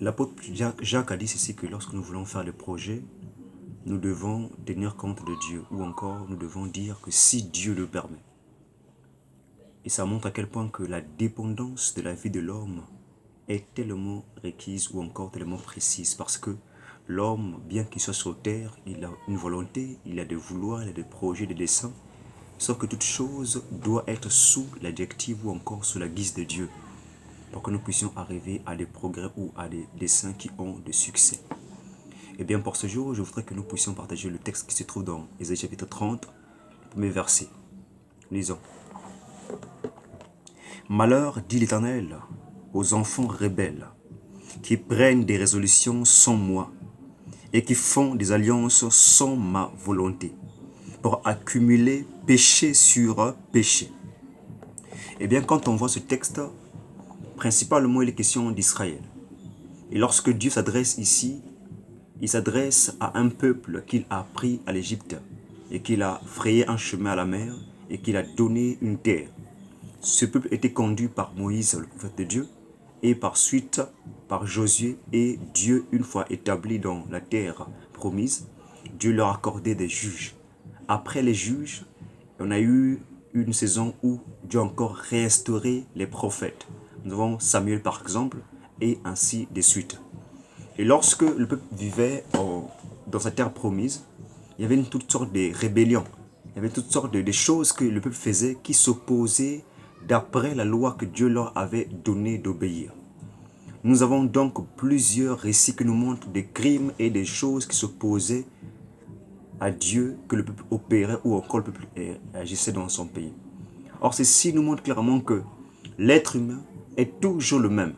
L'apôtre Jacques a dit ceci, que lorsque nous voulons faire des projets, nous devons tenir compte de Dieu, ou encore nous devons dire que si Dieu le permet. Et ça montre à quel point que la dépendance de la vie de l'homme est tellement requise ou encore tellement précise, parce que l'homme, bien qu'il soit sur terre, il a une volonté, il a des vouloirs, il a des projets, des desseins, sauf que toute chose doit être sous la directive ou encore sous la guise de Dieu, pour que nous puissions arriver à des progrès ou à des desseins qui ont de succès. Et bien pour ce jour, je voudrais que nous puissions partager le texte qui se trouve dans Ésaïe chapitre 30, le premier verset. Lisons. Malheur, dit l'Éternel, aux enfants rebelles, qui prennent des résolutions sans moi, et qui font des alliances sans ma volonté, pour accumuler péché sur péché. Et bien quand on voit ce texte, principalement il est question d'Israël. Et lorsque Dieu s'adresse ici, il s'adresse à un peuple qu'il a pris à l'Égypte et qu'il a frayé un chemin à la mer et qu'il a donné une terre. Ce peuple était conduit par Moïse, le prophète de Dieu, et par suite par Josué, et Dieu, une fois établi dans la terre promise, Dieu leur accordait des juges. Après les juges, on a eu une saison où Dieu a encore réinstauré les prophètes. Nous avons Samuel par exemple, et ainsi de suite. Et lorsque le peuple vivait dans sa terre promise, il y avait toutes sortes de rébellions. Il y avait toutes sortes de choses que le peuple faisait qui s'opposaient d'après la loi que Dieu leur avait donnée d'obéir. Nous avons donc plusieurs récits qui nous montrent des crimes et des choses qui s'opposaient à Dieu que le peuple opérait ou encore le peuple agissait dans son pays. Or, ceci nous montre clairement que l'être humain est toujours le même.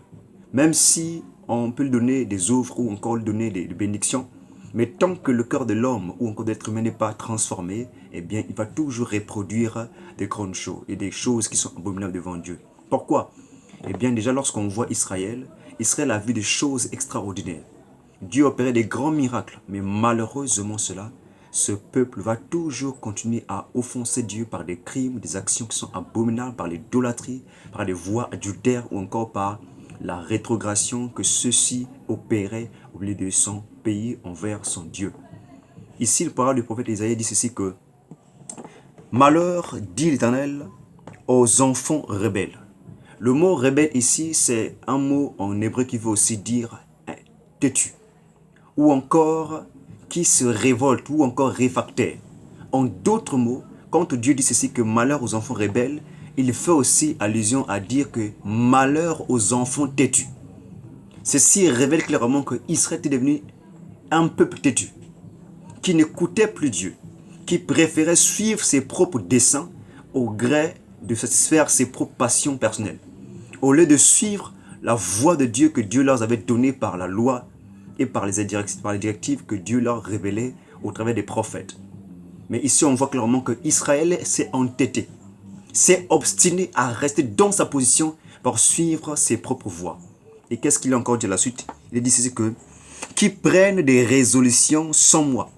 Même si on peut lui donner des offres ou encore lui donner des bénédictions, mais tant que le cœur de l'homme ou encore de l'être humain n'est pas transformé, eh bien, il va toujours reproduire des grandes choses et des choses qui sont abominables devant Dieu. Pourquoi? Eh bien, déjà, lorsqu'on voit Israël, Israël a vu des choses extraordinaires. Dieu opérait des grands miracles, mais malheureusement ce peuple va toujours continuer à offenser Dieu par des crimes, des actions qui sont abominables, par l'idolâtrie, par les voies adultères ou encore par la rétrogradation que ceux-ci opéraient au milieu de son pays envers son Dieu. Ici, le parole du prophète Isaïe dit ceci que « Malheur, dit l'Éternel, aux enfants rebelles ». Le mot rebelle ici, c'est un mot en hébreu qui veut aussi dire « têtu » ou encore « qui se révolte » ou encore « réfractaire ». En d'autres mots, quand Dieu dit ceci que « malheur aux enfants rebelles », il fait aussi allusion à dire que « malheur aux enfants têtus ». Ceci révèle clairement que Israël était devenu un peuple têtu, qui n'écoutait plus Dieu, qui préférait suivre ses propres desseins au gré de satisfaire ses propres passions personnelles, au lieu de suivre la voie de Dieu que Dieu leur avait donnée par la loi et par les directives que Dieu leur révélait au travers des prophètes. Mais ici, on voit clairement que Israël s'est entêté, s'est obstiné à rester dans sa position pour suivre ses propres voies. Et qu'est-ce qu'il a encore dit à la suite? Il dit ceci que « qui prennent des résolutions sans moi ».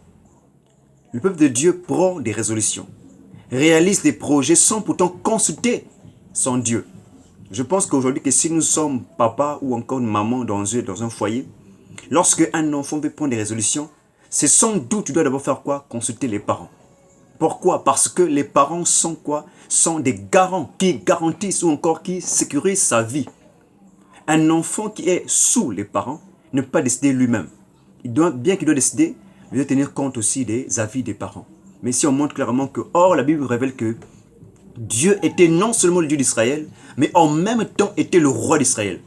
Le peuple de Dieu prend des résolutions, réalise des projets sans pourtant consulter son Dieu. Je pense qu'aujourd'hui, que si nous sommes papa ou encore une maman dans un foyer, lorsque un enfant veut prendre des résolutions, c'est sans doute, tu dois d'abord faire quoi? Consulter les parents. Pourquoi? Parce que les parents sont quoi? Sont des garants qui garantissent ou encore qui sécurisent sa vie. Un enfant qui est sous les parents ne peut pas décider lui-même. Bien qu'il doit décider, il doit tenir compte aussi des avis des parents. Mais si on montre clairement que, or, la Bible révèle que Dieu était non seulement le Dieu d'Israël, mais en même temps était le roi d'Israël,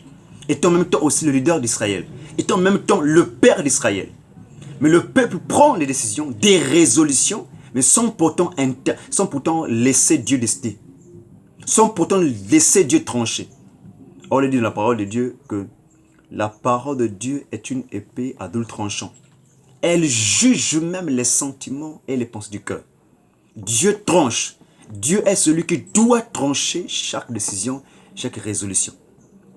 était en même temps aussi le leader d'Israël, était en même temps le père d'Israël. Mais le peuple prend des décisions, des résolutions, mais sans pourtant laisser Dieu décider, sans pourtant laisser Dieu trancher. Or, il dit dans la parole de Dieu que la parole de Dieu est une épée à double tranchant. Elle juge même les sentiments et les pensées du cœur. Dieu tranche. Dieu est celui qui doit trancher chaque décision, chaque résolution.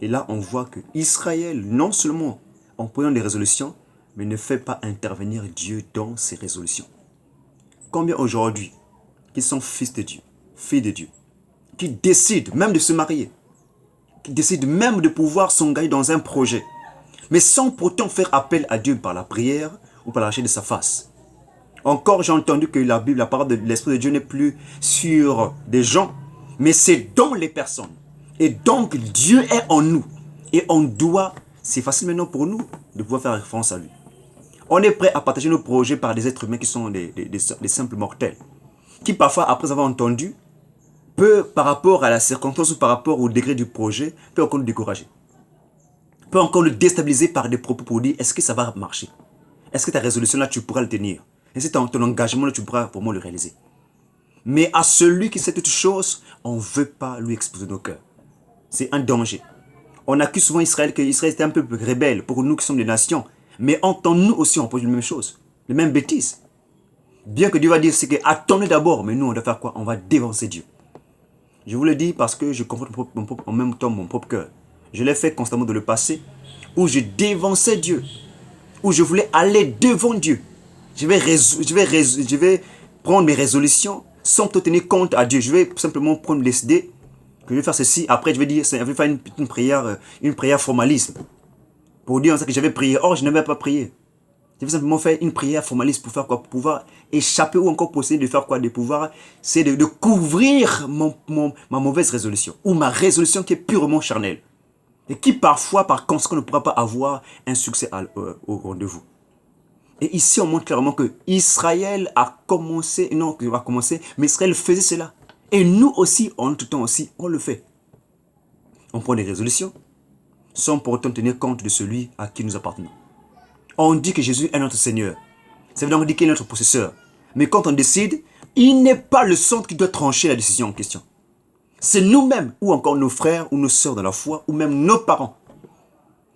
Et là, on voit que Israël, non seulement en prenant des résolutions, mais ne fait pas intervenir Dieu dans ses résolutions. Combien aujourd'hui, qui sont fils de Dieu, filles de Dieu, qui décident même de se marier, qui décident même de pouvoir s'engager dans un projet, mais sans pourtant faire appel à Dieu par la prière ou par la recherche de sa face. Encore, j'ai entendu que la Bible, la parole de l'Esprit de Dieu n'est plus sur des gens, mais c'est dans les personnes. Et donc, Dieu est en nous. Et on doit, c'est facile maintenant pour nous de pouvoir faire référence à lui. On est prêt à partager nos projets par des êtres humains qui sont des simples mortels. Qui parfois, après avoir entendu, peut, par rapport à la circonstance ou par rapport au degré du projet, peut encore nous décourager. Peut encore nous déstabiliser par des propos pour dire, est-ce que ça va marcher? Est-ce que ta résolution là, tu pourras le tenir? Est-ce que ton engagement là, tu pourras vraiment le réaliser? Mais à celui qui sait toutes choses, on ne veut pas lui exposer nos cœurs. C'est un danger. On accuse souvent Israël que Israël était un peu rebelle pour nous qui sommes des nations. Mais entend-nous aussi, on pose les mêmes choses, les mêmes bêtises. Bien que Dieu va dire, c'est que attendez d'abord, mais nous on doit faire quoi? On va dévancer Dieu. Je vous le dis parce que je confronte en même temps mon propre cœur. Je l'ai fait constamment dans le passé, où je dévançais Dieu, où je voulais aller devant Dieu. Je vais prendre mes résolutions sans tenir compte à Dieu. Je vais simplement prendre les idées que je vais faire ceci. Après, je vais dire, je vais faire une prière formalisme. Pour dire que j'avais prié. Or, je n'avais pas prié. Je vais simplement faire une prière formaliste pour faire quoi? Pour pouvoir échapper ou encore posséder de faire quoi? De pouvoir, c'est de couvrir ma mauvaise résolution. Ou ma résolution qui est purement charnelle. Et qui parfois, par conséquent, ne pourra pas avoir un succès au rendez-vous. Et ici, on montre clairement que Israël a commencé, non, il va commencer, mais Israël faisait cela. Et nous aussi, en tout temps aussi, on le fait. On prend des résolutions, sans pour autant tenir compte de celui à qui nous appartenons. On dit que Jésus est notre Seigneur. Ça veut donc dire qu'il est notre possesseur. Mais quand on décide, il n'est pas le centre qui doit trancher la décision en question. C'est nous-mêmes, ou encore nos frères ou nos sœurs dans la foi, ou même nos parents.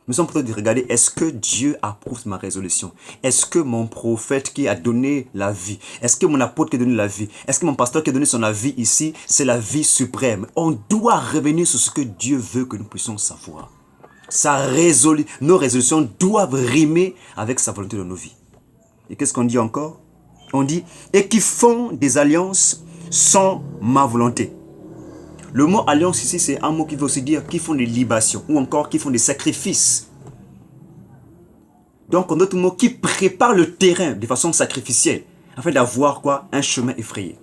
Nous sommes plutôt de regarder, est-ce que Dieu approuve ma résolution? Est-ce que mon prophète qui a donné la vie? Est-ce que mon apôtre qui a donné la vie? Est-ce que mon pasteur qui a donné son avis ici, c'est la vie suprême? On doit revenir sur ce que Dieu veut que nous puissions savoir. Nos résolutions doivent rimer avec sa volonté dans nos vies. Et qu'est-ce qu'on dit encore? On dit, et qui font des alliances sans ma volonté. Le mot alliance ici, c'est un mot qui veut aussi dire qui font des libations ou encore qui font des sacrifices. Donc, en d'autres mots, qui préparent le terrain de façon sacrificielle afin d'avoir quoi? Un chemin effrayé.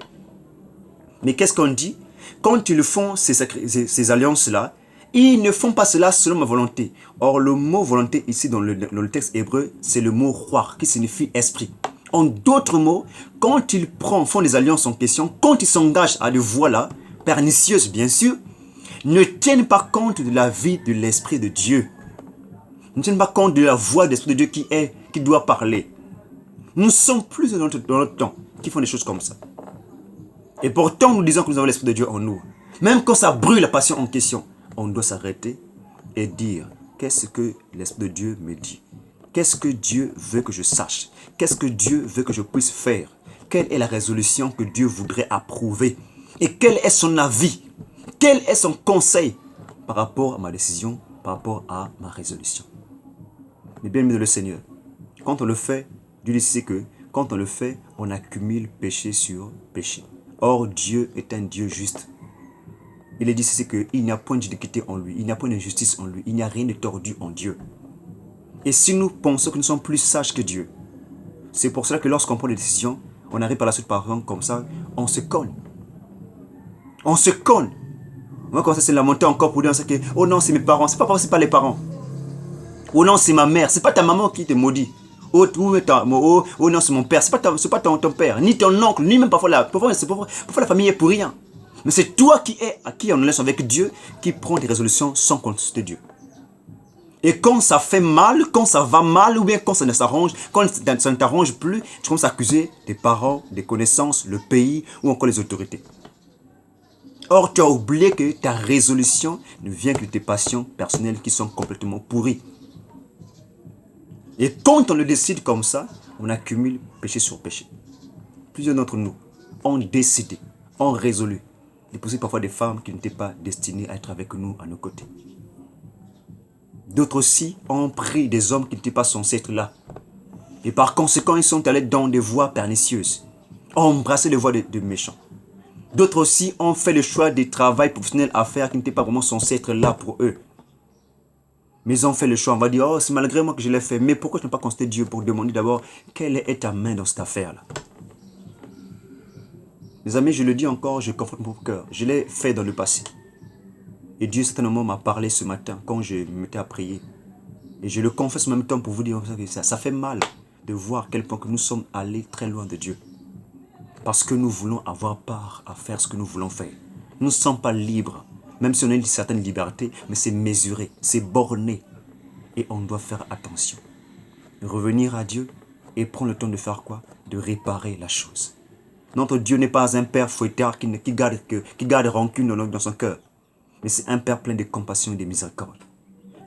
Mais qu'est-ce qu'on dit? Quand ils font ces alliances-là, ils ne font pas cela selon ma volonté. Or, le mot volonté ici dans le texte hébreu, c'est le mot ruach qui signifie esprit. En d'autres mots, quand ils font des alliances en question, quand ils s'engagent à des voies-là, pernicieuses bien sûr, ne tiennent pas compte de la vie de l'Esprit de Dieu. Ne tiennent pas compte de la voix de l'Esprit de Dieu qui doit parler. Nous sommes plus dans notre temps qui font des choses comme ça. Et pourtant, nous disons que nous avons l'Esprit de Dieu en nous. Même quand ça brûle la passion en question, on doit s'arrêter et dire, qu'est-ce que l'Esprit de Dieu me dit? Qu'est-ce que Dieu veut que je sache? Qu'est-ce que Dieu veut que je puisse faire? Quelle est la résolution que Dieu voudrait approuver? Et quel est son avis? Quel est son conseil par rapport à ma décision, par rapport à ma résolution? Mais bien aimé de le Seigneur, quand on le fait, Dieu dit que quand on le fait, on accumule péché sur péché. Or, Dieu est un Dieu juste. Il est dit ceci qu'il n'y a point d'iniquité en lui, il n'y a point d'injustice en lui, il n'y a rien de tordu en Dieu. Et si nous pensons que nous sommes plus sages que Dieu, c'est pour cela que lorsqu'on prend des décisions, on arrive par la suite par exemple comme ça, on se cogne. On se cogne. Moi, comme ça, c'est lamenté encore pour dire que oh non, c'est mes parents. C'est pas parce que c'est pas les parents. Oh non, c'est ma mère. C'est pas ta maman qui te maudit. Oh non, c'est mon père. C'est pas ton père, ni ton oncle, ni même parfois la famille est pour rien. Mais c'est toi à qui on laisse avec Dieu, qui prend des résolutions sans consulter Dieu. Et quand ça fait mal, quand ça va mal, ou bien quand ça ne s'arrange, quand ça ne t'arrange plus, tu commences à accuser tes parents, des connaissances, le pays ou encore les autorités. Or, tu as oublié que ta résolution ne vient que de tes passions personnelles qui sont complètement pourries. Et quand on le décide comme ça, on accumule péché sur péché. Plusieurs d'entre nous ont décidé, ont résolu d'épouser parfois des femmes qui n'étaient pas destinées à être avec nous, à nos côtés. D'autres aussi ont pris des hommes qui n'étaient pas censés être là. Et par conséquent, ils sont allés dans des voies pernicieuses, ont embrassé les voies de méchants. D'autres aussi ont fait le choix des travails professionnels à faire qui n'étaient pas vraiment censés être là pour eux. Mais ils ont fait le choix. On va dire, oh, c'est malgré moi que je l'ai fait. Mais pourquoi je n'ai pas consulté Dieu pour demander d'abord quelle est ta main dans cette affaire-là? Mes amis, je le dis encore, je confronte mon cœur. Je l'ai fait dans le passé. Et Dieu, certainement, m'a parlé ce matin quand je me mettais à prier. Et je le confesse en même temps pour vous dire que ça fait mal de voir à quel point que nous sommes allés très loin de Dieu. Parce que nous voulons avoir part à faire ce que nous voulons faire. Nous ne sommes pas libres, même si on a une certaine liberté, mais c'est mesuré, c'est borné. Et on doit faire attention. Revenir à Dieu et prendre le temps de faire quoi? De réparer la chose. Notre Dieu n'est pas un père fouettard qui garde rancune dans son cœur. Mais c'est un père plein de compassion et de miséricorde.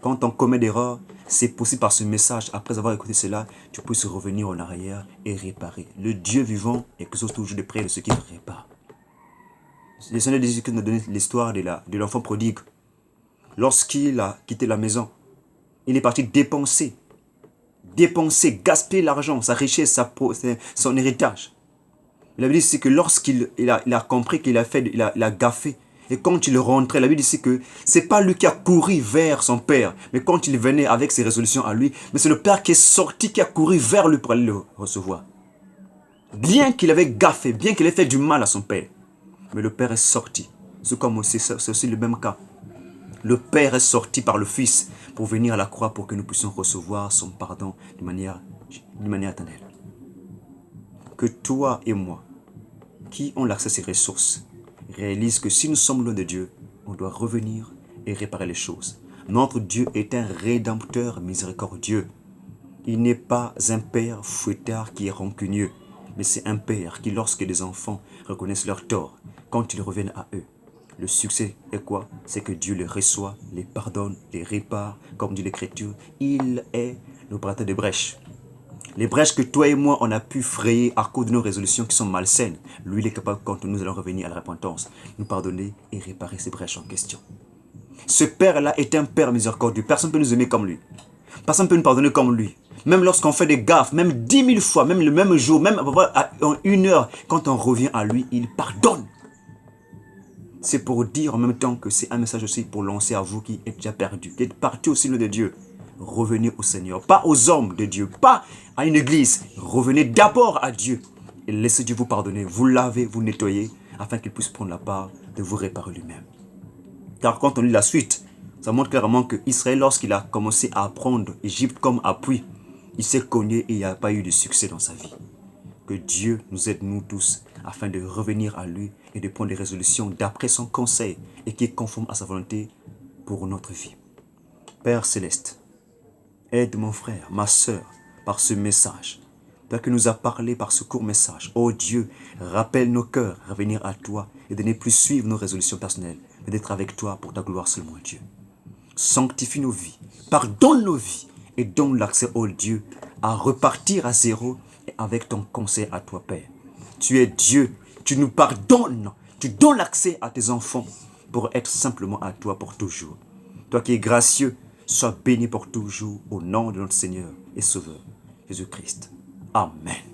Quand on commet des erreurs, c'est possible par ce message, après avoir écouté cela, tu puisses revenir en arrière et réparer. Le Dieu vivant exauce toujours de près de ceux qui réparent. Le Seigneur Jésus nous a donné l'histoire de l'enfant prodigue. Lorsqu'il a quitté la maison, il est parti dépenser, gaspiller l'argent, sa richesse, son héritage. La Bible dit que lorsqu'il a compris qu'il a gaffé, et quand il rentrait, la Bible dit que ce n'est pas lui qui a couru vers son père, mais quand il venait avec ses résolutions à lui, mais c'est le père qui est sorti, qui a couru vers lui pour aller le recevoir. Bien qu'il avait gaffé, bien qu'il ait fait du mal à son père, mais le père est sorti. C'est aussi le même cas. Le père est sorti par le fils pour venir à la croix pour que nous puissions recevoir son pardon d'une manière éternelle. Que toi et moi, qui ont l'accès à ces ressources, réalisent que si nous sommes loin de Dieu, on doit revenir et réparer les choses. Notre Dieu est un rédempteur miséricordieux. Il n'est pas un père fouettard qui est rancunieux, mais c'est un père qui, lorsque des enfants reconnaissent leur tort, quand ils reviennent à eux, le succès est quoi? C'est que Dieu les reçoit, les pardonne, les répare, comme dit l'Écriture. Il est l'opérateur des brèches. Les brèches que toi et moi, on a pu frayer à cause de nos résolutions qui sont malsaines, lui, il est capable, quand nous allons revenir à la repentance, nous pardonner et réparer ces brèches en question. Ce Père-là est un Père miséricordieux. Personne ne peut nous aimer comme lui. Personne ne peut nous pardonner comme lui. Même lorsqu'on fait des gaffes, même 10 000 fois, même le même jour, même en 1 heure, quand on revient à lui, il pardonne. C'est pour dire en même temps que c'est un message aussi pour lancer à vous qui êtes déjà perdus, qui êtes partis aussi loin de Dieu. Revenez au Seigneur, pas aux hommes de Dieu, pas à une église. Revenez d'abord à Dieu et laissez Dieu vous pardonner, vous laver, vous nettoyer, afin qu'il puisse prendre la part de vous réparer lui-même. Car quand on lit la suite, ça montre clairement que Israël, lorsqu'il a commencé à prendre Égypte comme appui, il s'est cogné et il n'y a pas eu de succès dans sa vie. Que Dieu nous aide, nous tous, afin de revenir à lui et de prendre des résolutions d'après son conseil et qui est conforme à sa volonté pour notre vie. Père Céleste, aide mon frère, ma soeur, par ce message. Toi qui nous as parlé par ce court message. Oh Dieu, rappelle nos cœurs à revenir à toi et de ne plus suivre nos résolutions personnelles, mais d'être avec toi pour ta gloire seulement, Dieu. Sanctifie nos vies, pardonne nos vies et donne l'accès, oh Dieu, à repartir à zéro et avec ton conseil à toi, Père. Tu es Dieu, tu nous pardonnes, tu donnes l'accès à tes enfants pour être simplement à toi pour toujours. Toi qui es gracieux, sois béni pour toujours au nom de notre Seigneur et Sauveur, Jésus-Christ. Amen.